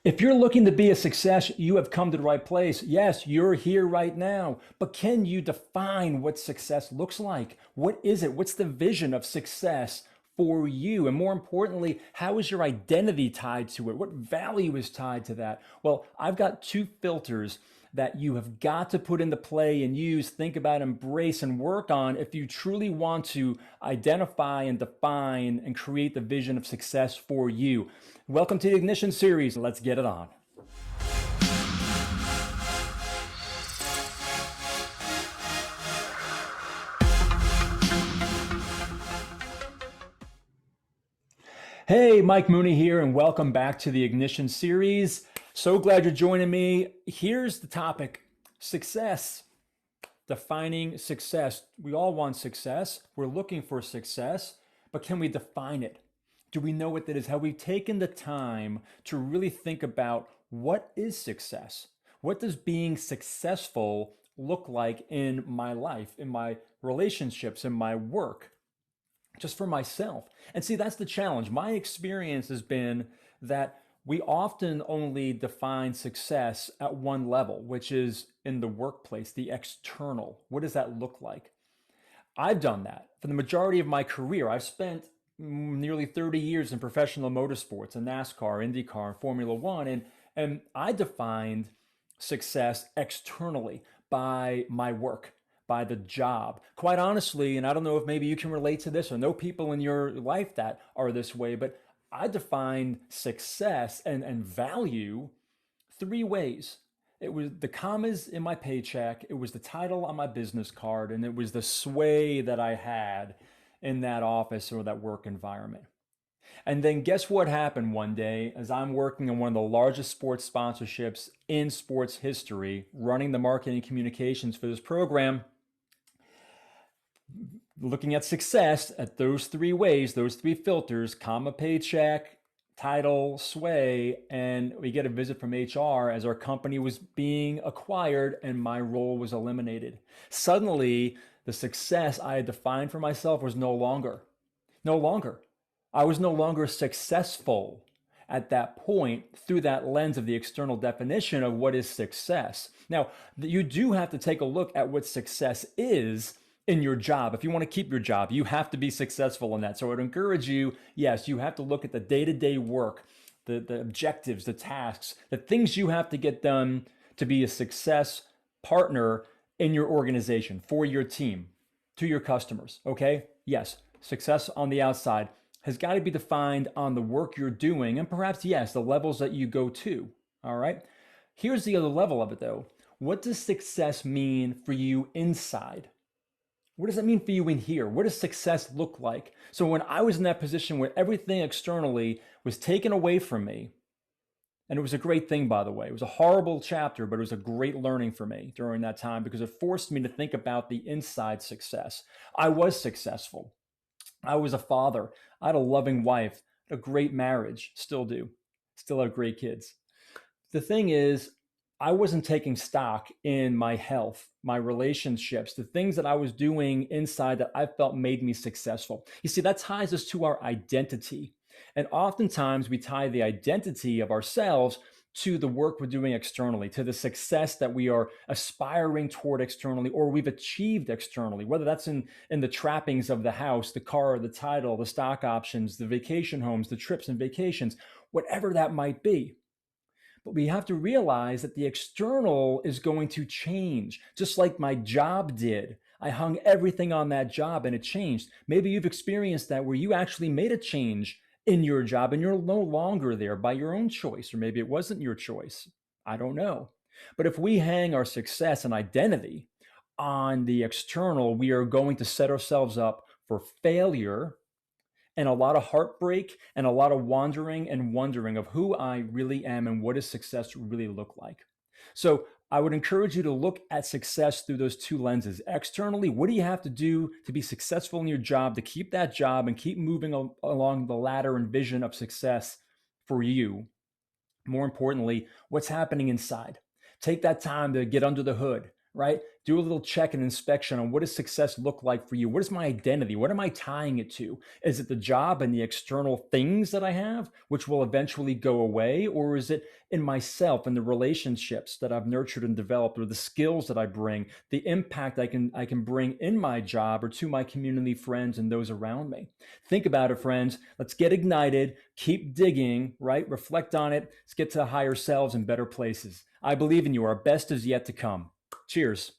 If you're looking to be a success, you have come to the right place. Yes, you're here right now. But can you define what success looks like? What is it? What's the vision of success for you? And more importantly, how is your identity tied to it? What value is tied to that? Well, I've got two filters that you have got to put into play and use, think about, embrace, and work on if you truly want to identify and define and create the vision of success for you. Welcome to the Ignition Series. Let's get it on. Hey, Mike Mooney here, and welcome back to the Ignition Series. So glad you're joining me. Here's the topic: success. Defining success. We all want success. We're looking for success, but can we define it? Do we know what that is? Have we taken the time to really think about what is success? What does being successful look like in my life, in my relationships, in my work, just for myself? And see, that's the challenge. My experience has been that we often only define success at one level, which is in the workplace, the external. What does that look like? I've done that for the majority of my career. I've spent nearly 30 years in professional motorsports, in NASCAR, IndyCar, and Formula One, and I defined success externally by my work, by the job. Quite honestly, and I don't know if maybe you can relate to this or know people in your life that are this way, but I defined success and value three ways. It was the commas in my paycheck, it was the title on my business card, and it was the sway that I had in that office or that work environment. And then guess what happened one day as I'm working on one of the largest sports sponsorships in sports history, running the marketing and communications for this program, looking at success at those three ways, those three filters: comma, paycheck, title, sway, and we get a visit from HR as our company was being acquired and my role was eliminated. Suddenly, the success I had defined for myself was no longer. I was no longer successful at that point through that lens of the external definition of what is success. Now, you do have to take a look at what success is in your job. If you want to keep your job, you have to be successful in that. So I would encourage you, yes, you have to look at the day-to-day work, the objectives, the tasks, the things you have to get done to be a success partner in your organization, for your team, to your customers, okay? Yes, success on the outside has got to be defined on the work you're doing and perhaps, yes, the levels that you go to, all right? Here's the other level of it though. What does success mean for you inside? What does that mean for you in here? What does success look like? So when I was in that position where everything externally was taken away from me, and it was a great thing, by the way, it was a horrible chapter, but it was a great learning for me during that time because it forced me to think about the inside success. I was successful. I was a father. I had a loving wife, a great marriage, still do, still have great kids. The thing is, I wasn't taking stock in my health, my relationships, the things that I was doing inside that I felt made me successful. You see, that ties us to our identity. And oftentimes we tie the identity of ourselves to the work we're doing externally, to the success that we are aspiring toward externally or we've achieved externally, whether that's in the trappings of the house, the car, the title, the stock options, the vacation homes, the trips and vacations, whatever that might be. But we have to realize that the external is going to change, just like my job did. I hung everything on that job and it changed. Maybe you've experienced that where you actually made a change in your job and you're no longer there by your own choice, or maybe it wasn't your choice. I don't know. But if we hang our success and identity on the external, we are going to set ourselves up for failure and a lot of heartbreak and a lot of wandering and wondering of who I really am and what does success really look like. So I would encourage you to look at success through those two lenses. Externally, what do you have to do to be successful in your job, to keep that job and keep moving along the ladder and vision of success for you? More importantly, what's happening inside? Take that time to get under the hood, right? Do a little check and inspection on what does success look like for you? What is my identity? What am I tying it to? Is it the job and the external things that I have, which will eventually go away? Or is it in myself and the relationships that I've nurtured and developed, or the skills that I bring, the impact I can bring in my job or to my community, friends, and those around me? Think about it, friends. Let's get ignited, keep digging, right? Reflect on it. Let's get to higher selves and better places. I believe in you. Our best is yet to come. Cheers.